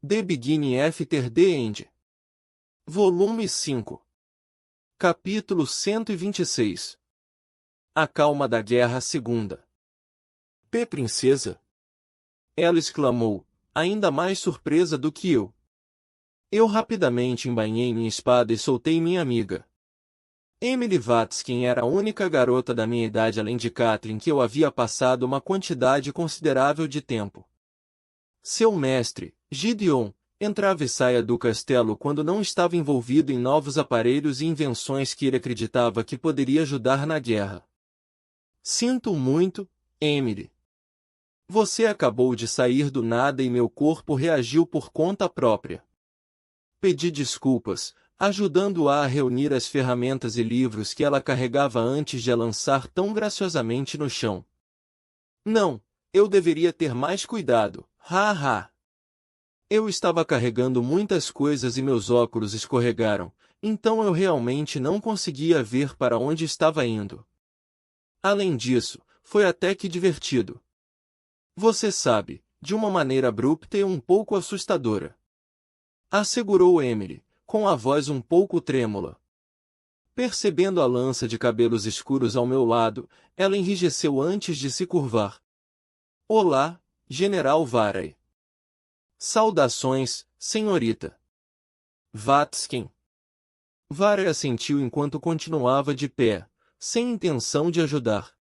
The Beginning After the End. Volume 5. Capítulo 126. A calma da Guerra Segunda. Princesa? Ela exclamou, ainda mais surpresa do que eu. Eu rapidamente embainhei minha espada e soltei minha amiga. Emily Watskin era a única garota da minha idade além de Catherine que eu havia passado uma quantidade considerável de tempo. Seu mestre, Gideon, entrava e saía do castelo quando não estava envolvido em novos aparelhos e invenções que ele acreditava que poderia ajudar na guerra. Sinto muito, Emily. Você acabou de sair do nada e meu corpo reagiu por conta própria. Pedi desculpas, ajudando-a a reunir as ferramentas e livros que ela carregava antes de a lançar tão graciosamente no chão. Não, eu deveria ter mais cuidado, ha. Eu estava carregando muitas coisas e meus óculos escorregaram, então eu realmente não conseguia ver para onde estava indo. Além disso, foi até que divertido. Você sabe, de uma maneira abrupta e um pouco assustadora. Assegurou Emily, com a voz um pouco trêmula. Percebendo a lança de cabelos escuros ao meu lado, ela enrijeceu antes de se curvar. Olá, General Varay. Saudações, senhorita. Watskin. Varay assentiu enquanto continuava de pé, sem intenção de ajudar.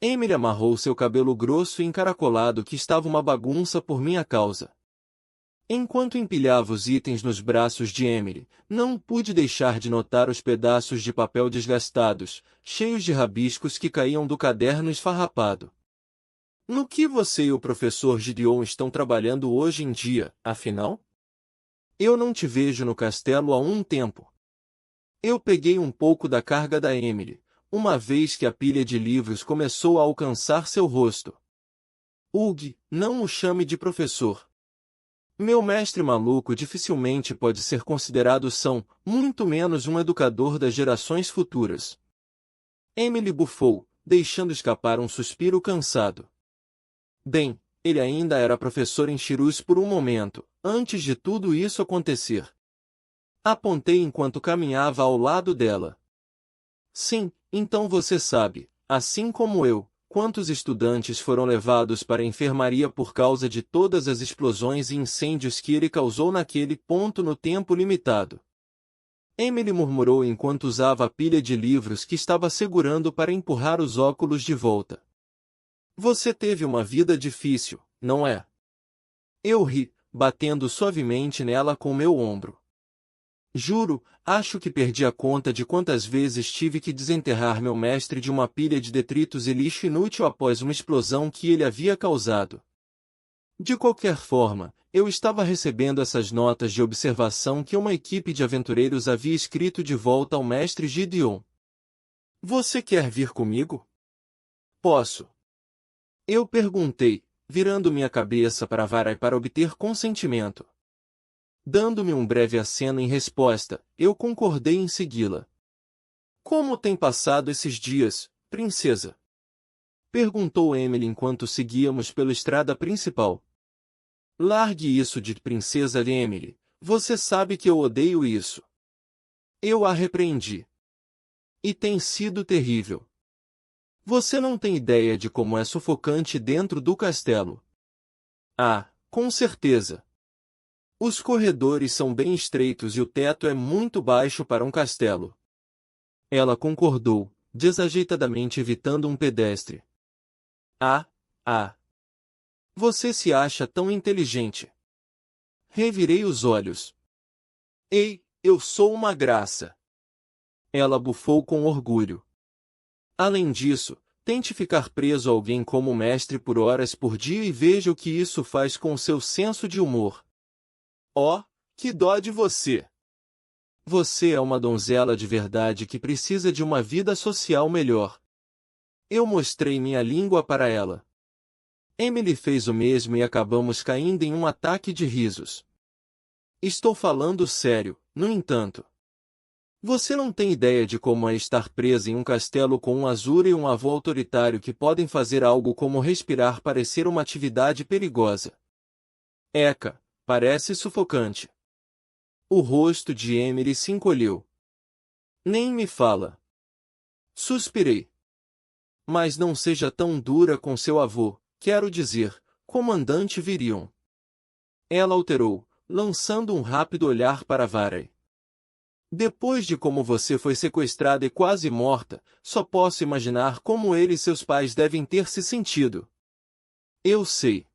Emily amarrou seu cabelo grosso e encaracolado que estava uma bagunça por minha causa. Enquanto empilhava os itens nos braços de Emily, não pude deixar de notar os pedaços de papel desgastados, cheios de rabiscos que caíam do caderno esfarrapado. No que você e o professor Gideon estão trabalhando hoje em dia, afinal? Eu não te vejo no castelo há um tempo. Eu peguei um pouco da carga da Emily, uma vez que a pilha de livros começou a alcançar seu rosto. Hugh, não o chame de professor. Meu mestre maluco dificilmente pode ser considerado são, muito menos um educador das gerações futuras. Emily bufou, deixando escapar um suspiro cansado. Bem, ele ainda era professor em Chirus por um momento, antes de tudo isso acontecer. Apontei enquanto caminhava ao lado dela. Sim, então você sabe, assim como eu, quantos estudantes foram levados para a enfermaria por causa de todas as explosões e incêndios que ele causou naquele ponto no tempo limitado. Emily murmurou enquanto usava a pilha de livros que estava segurando para empurrar os óculos de volta. Você teve uma vida difícil, não é? Eu ri, batendo suavemente nela com meu ombro. Juro, acho que perdi a conta de quantas vezes tive que desenterrar meu mestre de uma pilha de detritos e lixo inútil após uma explosão que ele havia causado. De qualquer forma, eu estava recebendo essas notas de observação que uma equipe de aventureiros havia escrito de volta ao mestre Gideon. Você quer vir comigo? Posso. Eu perguntei, virando minha cabeça para Varay para obter consentimento. Dando-me um breve aceno em resposta, eu concordei em segui-la. Como tem passado esses dias, princesa? Perguntou Emily enquanto seguíamos pela estrada principal. Largue isso de princesa Emily, você sabe que eu odeio isso. Eu a repreendi. E tem sido terrível. Você não tem ideia de como é sufocante dentro do castelo. Ah, com certeza. Os corredores são bem estreitos e o teto é muito baixo para um castelo. Ela concordou, desajeitadamente evitando um pedestre. Ah. Você se acha tão inteligente. Revirei os olhos. Ei, eu sou uma graça. Ela bufou com orgulho. Além disso, tente ficar preso a alguém como mestre por horas por dia e veja o que isso faz com o seu senso de humor. Oh, que dó de você! Você é uma donzela de verdade que precisa de uma vida social melhor. Eu mostrei minha língua para ela. Emily fez o mesmo e acabamos caindo em um ataque de risos. Estou falando sério, no entanto. Você não tem ideia de como é estar presa em um castelo com um Azura e um avô autoritário que podem fazer algo como respirar parecer uma atividade perigosa. Eca! Parece sufocante. O rosto de Emily se encolheu. Nem me fala. Suspirei. Mas não seja tão dura com seu avô, quero dizer, comandante Virion. Ela alterou, lançando um rápido olhar para Varey. Depois de como você foi sequestrada e quase morta, só posso imaginar como ele e seus pais devem ter se sentido. Eu sei.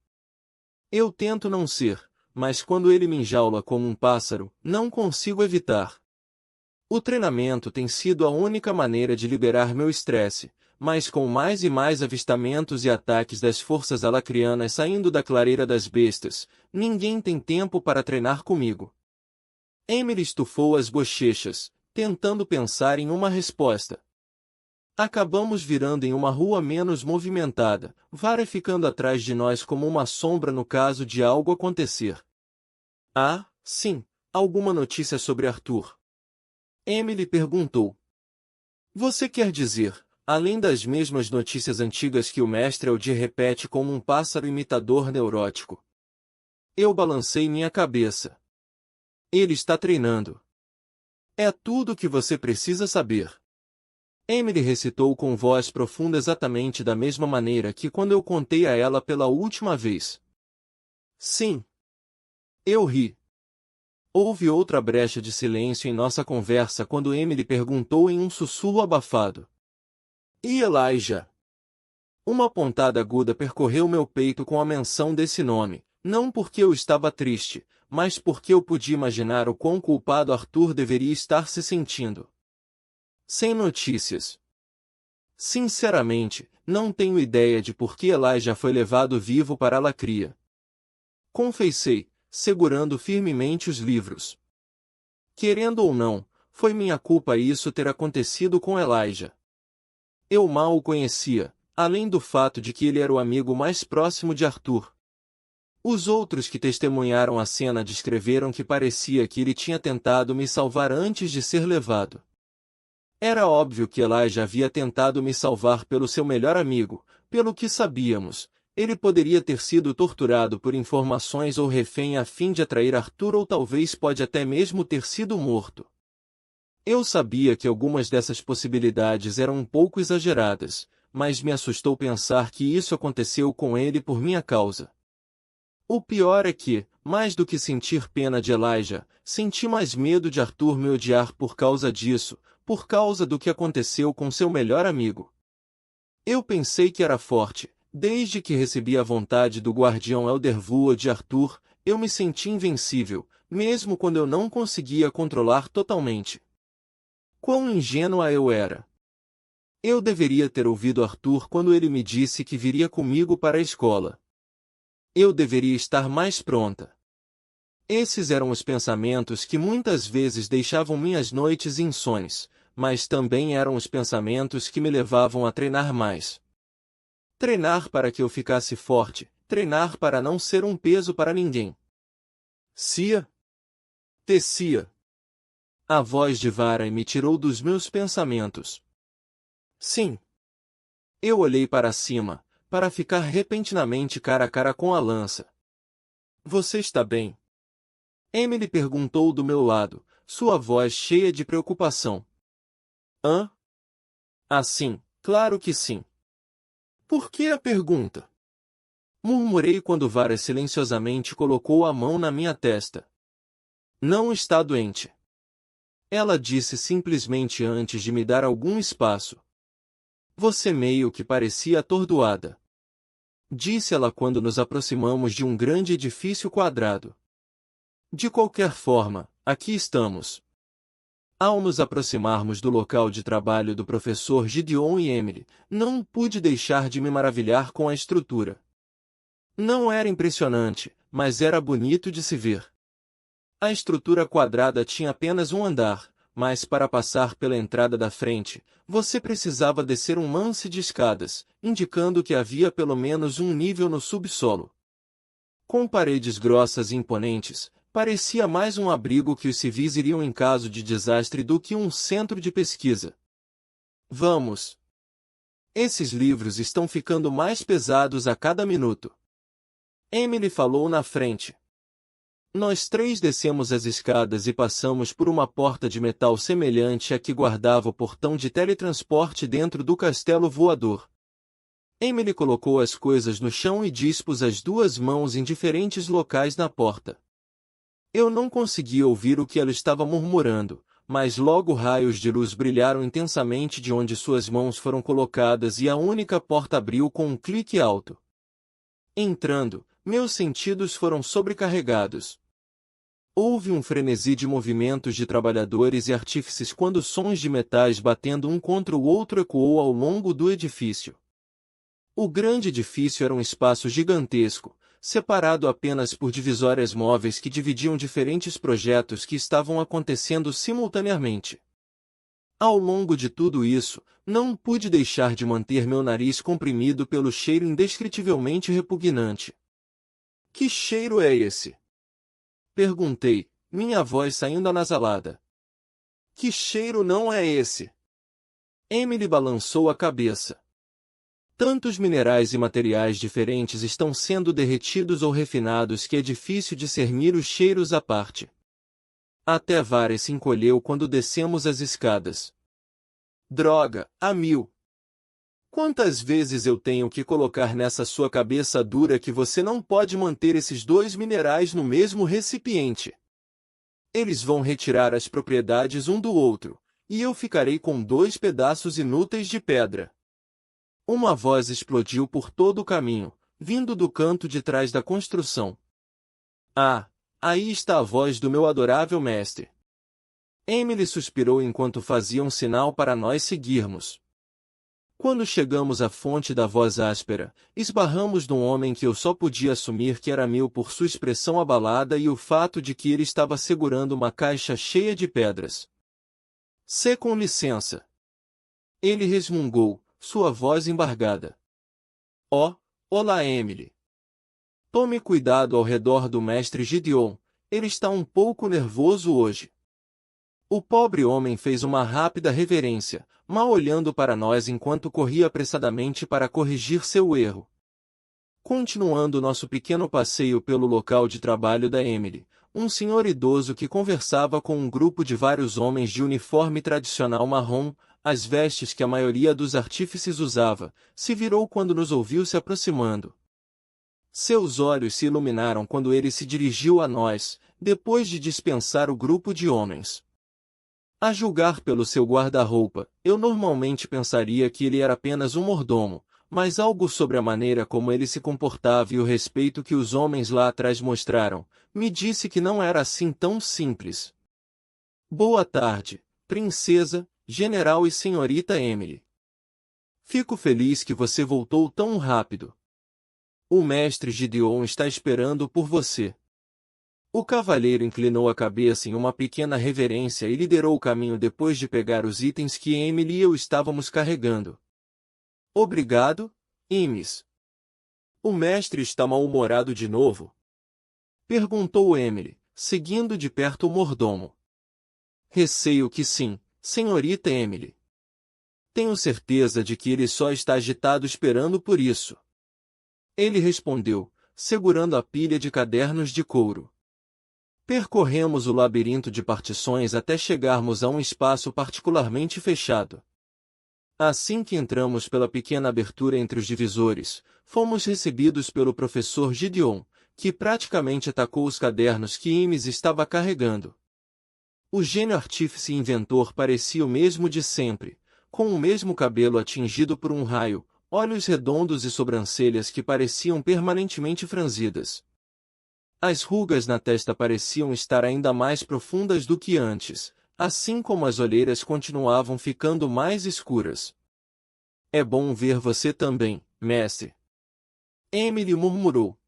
Eu tento não ser, mas quando ele me enjaula como um pássaro, não consigo evitar. O treinamento tem sido a única maneira de liberar meu estresse, mas com mais e mais avistamentos e ataques das forças alacrianas saindo da clareira das bestas, ninguém tem tempo para treinar comigo. Emily estufou as bochechas, tentando pensar em uma resposta. Acabamos virando em uma rua menos movimentada, Varey ficando atrás de nós como uma sombra no caso de algo acontecer. Ah, sim, alguma notícia sobre Arthur? Emily perguntou. Você quer dizer, além das mesmas notícias antigas que o mestre Eldir repete como um pássaro imitador neurótico? Eu balancei minha cabeça. Ele está treinando. É tudo o que você precisa saber. Emily recitou com voz profunda exatamente da mesma maneira que quando eu contei a ela pela última vez. Sim. Eu ri. Houve outra brecha de silêncio em nossa conversa quando Emily perguntou em um sussurro abafado. E Elijah? Uma pontada aguda percorreu meu peito com a menção desse nome, não porque eu estava triste, mas porque eu podia imaginar o quão culpado Arthur deveria estar se sentindo. Sem notícias. Sinceramente, não tenho ideia de por que Elijah foi levado vivo para a lacria. Confessei, segurando firmemente os livros. Querendo ou não, foi minha culpa isso ter acontecido com Elijah. Eu mal o conhecia, além do fato de que ele era o amigo mais próximo de Arthur. Os outros que testemunharam a cena descreveram que parecia que ele tinha tentado me salvar antes de ser levado. Era óbvio que Elijah havia tentado me salvar pelo seu melhor amigo, pelo que sabíamos. Ele poderia ter sido torturado por informações ou refém a fim de atrair Arthur ou talvez pode até mesmo ter sido morto. Eu sabia que algumas dessas possibilidades eram um pouco exageradas, mas me assustou pensar que isso aconteceu com ele por minha causa. O pior é que, mais do que sentir pena de Elijah, senti mais medo de Arthur me odiar por causa disso, por causa do que aconteceu com seu melhor amigo. Eu pensei que era forte, desde que recebi a vontade do guardião Eldervua de Arthur, eu me senti invencível, mesmo quando eu não conseguia controlar totalmente. Quão ingênua eu era! Eu deveria ter ouvido Arthur quando ele me disse que viria comigo para a escola. Eu deveria estar mais pronta. Esses eram os pensamentos que muitas vezes deixavam minhas noites insones, mas também eram os pensamentos que me levavam a treinar mais. Treinar para que eu ficasse forte, treinar para não ser um peso para ninguém. Cia? Tecia. A voz de Varey me tirou dos meus pensamentos. Sim. Eu olhei para cima, para ficar repentinamente cara a cara com a lança. Você está bem? Emily perguntou do meu lado, sua voz cheia de preocupação. Hã? Ah, sim, claro que sim. Por que a pergunta? Murmurei quando Varey silenciosamente colocou a mão na minha testa. Não está doente. Ela disse simplesmente antes de me dar algum espaço. Você meio que parecia atordoada. Disse ela quando nos aproximamos de um grande edifício quadrado. De qualquer forma, aqui estamos. Ao nos aproximarmos do local de trabalho do professor Gideon e Emily, não pude deixar de me maravilhar com a estrutura. Não era impressionante, mas era bonito de se ver. A estrutura quadrada tinha apenas um andar, mas para passar pela entrada da frente, você precisava descer um lance de escadas, indicando que havia pelo menos um nível no subsolo. Com paredes grossas e imponentes, parecia mais um abrigo que os civis iriam em caso de desastre do que um centro de pesquisa. Vamos! Esses livros estão ficando mais pesados a cada minuto. Emily falou na frente. Nós três descemos as escadas e passamos por uma porta de metal semelhante à que guardava o portão de teletransporte dentro do castelo voador. Emily colocou as coisas no chão e dispôs as duas mãos em diferentes locais na porta. Eu não conseguia ouvir o que ela estava murmurando, mas logo raios de luz brilharam intensamente de onde suas mãos foram colocadas e a única porta abriu com um clique alto. Entrando, meus sentidos foram sobrecarregados. Houve um frenesi de movimentos de trabalhadores e artífices quando sons de metais batendo um contra o outro ecoou ao longo do edifício. O grande edifício era um espaço gigantesco, separado apenas por divisórias móveis que dividiam diferentes projetos que estavam acontecendo simultaneamente. Ao longo de tudo isso, não pude deixar de manter meu nariz comprimido pelo cheiro indescritivelmente repugnante. Que cheiro é esse? Perguntei, minha voz saindo anasalada. Que cheiro não é esse? Emily balançou a cabeça. Tantos minerais e materiais diferentes estão sendo derretidos ou refinados que é difícil discernir os cheiros à parte. Até Vare se encolheu quando descemos as escadas. Droga, a mil! Quantas vezes eu tenho que colocar nessa sua cabeça dura que você não pode manter esses dois minerais no mesmo recipiente? Eles vão retirar as propriedades um do outro, e eu ficarei com dois pedaços inúteis de pedra. Uma voz explodiu por todo o caminho, vindo do canto de trás da construção. Ah, aí está a voz do meu adorável mestre. Emily suspirou enquanto fazia um sinal para nós seguirmos. Quando chegamos à fonte da voz áspera, esbarramos num homem que eu só podia assumir que era meu por sua expressão abalada e o fato de que ele estava segurando uma caixa cheia de pedras. "Se com licença." Ele resmungou, sua voz embargada. "Oh, olá Emily. Tome cuidado ao redor do mestre Gideon, ele está um pouco nervoso hoje." O pobre homem fez uma rápida reverência, mal olhando para nós enquanto corria apressadamente para corrigir seu erro. Continuando nosso pequeno passeio pelo local de trabalho da Emily, um senhor idoso que conversava com um grupo de vários homens de uniforme tradicional marrom, as vestes que a maioria dos artífices usava, se virou quando nos ouviu se aproximando. Seus olhos se iluminaram quando ele se dirigiu a nós, depois de dispensar o grupo de homens. A julgar pelo seu guarda-roupa, eu normalmente pensaria que ele era apenas um mordomo, mas algo sobre a maneira como ele se comportava e o respeito que os homens lá atrás mostraram, me disse que não era assim tão simples. "Boa tarde, princesa, general e senhorita Emily. Fico feliz que você voltou tão rápido. O mestre Gideon está esperando por você." O cavalheiro inclinou a cabeça em uma pequena reverência e liderou o caminho depois de pegar os itens que Emily e eu estávamos carregando. "Obrigado, Imis." "O mestre está mal-humorado de novo?" perguntou Emily, seguindo de perto o mordomo. "Receio que sim, senhorita Emily. Tenho certeza de que ele só está agitado esperando por isso." Ele respondeu, segurando a pilha de cadernos de couro. Percorremos o labirinto de partições até chegarmos a um espaço particularmente fechado. Assim que entramos pela pequena abertura entre os divisores, fomos recebidos pelo professor Gideon, que praticamente atacou os cadernos que Imis estava carregando. O gênio artífice e inventor parecia o mesmo de sempre, com o mesmo cabelo atingido por um raio, olhos redondos e sobrancelhas que pareciam permanentemente franzidas. As rugas na testa pareciam estar ainda mais profundas do que antes, assim como as olheiras continuavam ficando mais escuras. "É bom ver você também, mestre." Emily murmurou.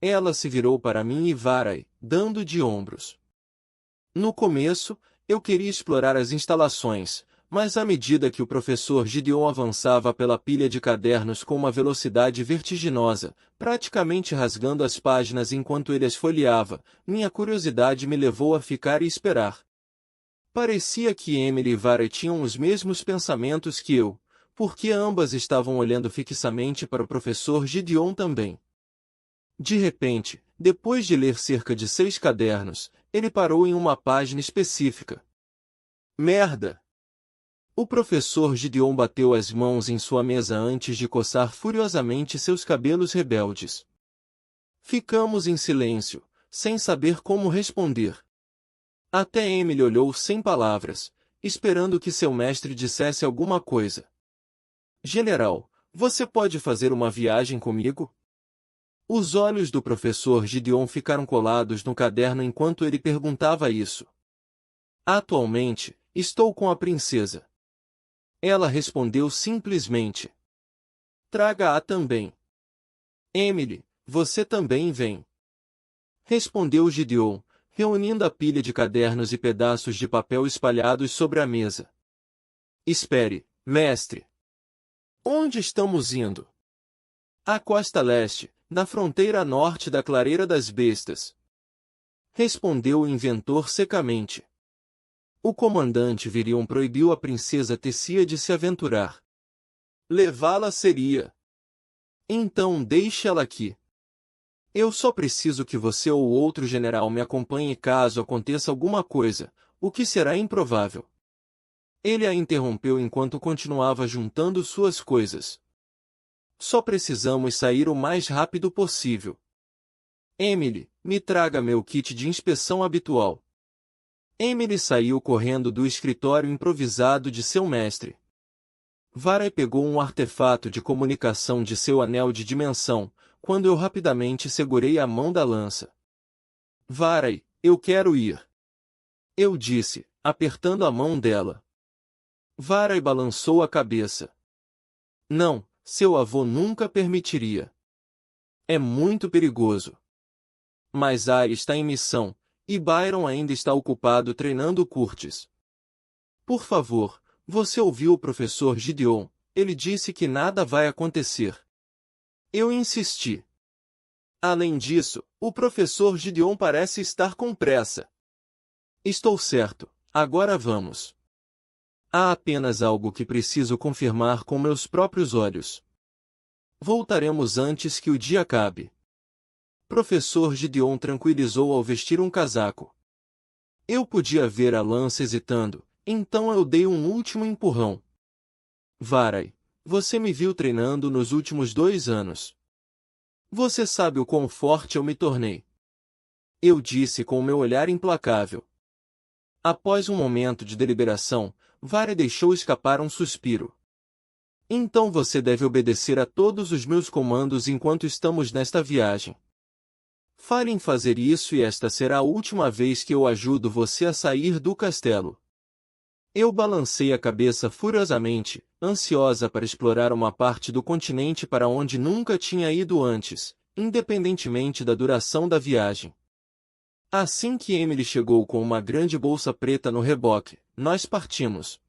Ela se virou para mim e Varai, dando de ombros. No começo, eu queria explorar as instalações, mas à medida que o professor Gideon avançava pela pilha de cadernos com uma velocidade vertiginosa, praticamente rasgando as páginas enquanto ele as folheava, minha curiosidade me levou a ficar e esperar. Parecia que Emily e Vara tinham os mesmos pensamentos que eu, porque ambas estavam olhando fixamente para o professor Gideon também. De repente, depois de ler cerca de 6 cadernos, ele parou em uma página específica. Merda! O professor Gideon bateu as mãos em sua mesa antes de coçar furiosamente seus cabelos rebeldes. Ficamos em silêncio, sem saber como responder. Até Emily olhou sem palavras, esperando que seu mestre dissesse alguma coisa. General, você pode fazer uma viagem comigo? Os olhos do professor Gideon ficaram colados no caderno enquanto ele perguntava isso. Atualmente, estou com a princesa. Ela respondeu simplesmente. Traga-a também. Emily, você também vem. Respondeu Gideon, reunindo a pilha de cadernos e pedaços de papel espalhados sobre a mesa. Espere, mestre. Onde estamos indo? À costa leste, na fronteira norte da Clareira das Bestas. Respondeu o inventor secamente. O comandante Virion proibiu a princesa Tessia de se aventurar. Levá-la seria. Então deixe ela aqui. Eu só preciso que você ou outro general me acompanhe caso aconteça alguma coisa, o que será improvável. Ele a interrompeu enquanto continuava juntando suas coisas. Só precisamos sair o mais rápido possível. Emily, me traga meu kit de inspeção habitual. Emily saiu correndo do escritório improvisado de seu mestre. Varai pegou um artefato de comunicação de seu anel de dimensão, quando eu rapidamente segurei a mão da lança. Varai, eu quero ir. Eu disse, apertando a mão dela. Varai balançou a cabeça. Não, seu avô nunca permitiria. É muito perigoso. Mas Ari está em missão, e Byron ainda está ocupado treinando Curtis. Por favor, você ouviu o professor Gideon, ele disse que nada vai acontecer. Eu insisti. Além disso, o professor Gideon parece estar com pressa. Estou certo, agora vamos. Há apenas algo que preciso confirmar com meus próprios olhos. Voltaremos antes que o dia acabe. Professor Gideon tranquilizou ao vestir um casaco. Eu podia ver a lança hesitando, então eu dei um último empurrão. Varai, você me viu treinando nos últimos 2 anos. Você sabe o quão forte eu me tornei. Eu disse com meu olhar implacável. Após um momento de deliberação, Varai deixou escapar um suspiro. Então você deve obedecer a todos os meus comandos enquanto estamos nesta viagem. Fale em fazer isso e esta será a última vez que eu ajudo você a sair do castelo. Eu balancei a cabeça furiosamente, ansiosa para explorar uma parte do continente para onde nunca tinha ido antes, independentemente da duração da viagem. Assim que Emily chegou com uma grande bolsa preta no reboque, nós partimos.